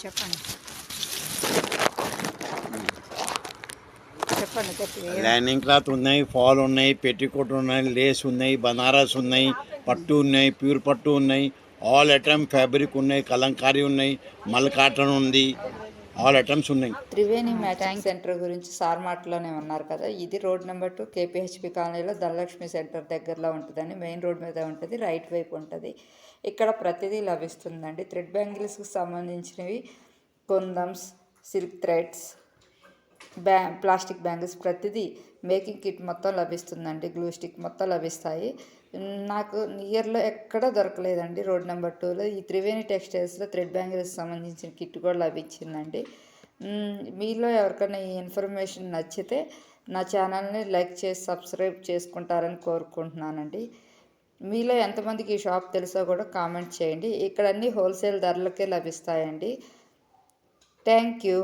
చెప్పండి చెప్పండి గట్టిగా. లైనింగ్ క్లాత్ ఉన్నాయి, ఫాల్ ఉన్నాయి, పెట్టికోట్ ఉన్నాయి, లేస్ ఉన్నాయి, బనారస్ ఉన్నాయి, పట్టు ఉన్నాయి, ప్యూర్ పట్టు ఉన్నాయి, ఆల్ ఐటమ్ ఫ్యాబ్రిక్ ఉన్నాయి, కలంకారీ ఉన్నాయి, మల్ కాటన్ ఉంది, ఆల్ ఐటమ్స్ ఉన్నాయి. త్రివేణి మ్యాచింగ్ సెంటర్ గురించి సార్ మాటలోనే ఉన్నారు కదా. ఇది రోడ్ నెంబర్ 2 కేపీహెచ్పి కాలనీలో ధనలక్ష్మి సెంటర్ దగ్గరలో ఉంటుందండి. మెయిన్ రోడ్ మీద ఉంటుంది, రైట్ వైపు ఉంటుంది. ఇక్కడ ప్రతిదీ లభిస్తుందండి. థ్రెడ్ బ్యాంగిల్స్కి సంబంధించినవి, కుందన్స్, సిల్క్ థ్రెడ్స్, ప్లాస్టిక్ బ్యాంగిల్స్, ప్రతిదీ మేకింగ్ కిట్ మొత్తం లభిస్తుందండి. గ్లూ స్టిక్ మొత్తం లభిస్తాయి. నాకు నియర్లో ఎక్కడ దొరకలేదండి. రోడ్ నెంబర్ 2లో ఈ త్రివేణి టెక్స్టైల్స్లో థ్రెడ్ బ్యాంగిల్స్కి సంబంధించిన కిట్ కూడా లభించిందండి. మీలో ఎవరికైనా ఈ ఇన్ఫర్మేషన్ నచ్చితే నా ఛానల్ని లైక్ చేసి సబ్స్క్రైబ్ చేసుకుంటారని కోరుకుంటున్నానండి. మీలో ఎంతమందికి ఈ షాప్ తెలుసో కూడా కామెంట్ చేయండి. ఇక్కడ అన్ని హోల్సేల్ ధరలకే లభిస్తాయండి. Thank you.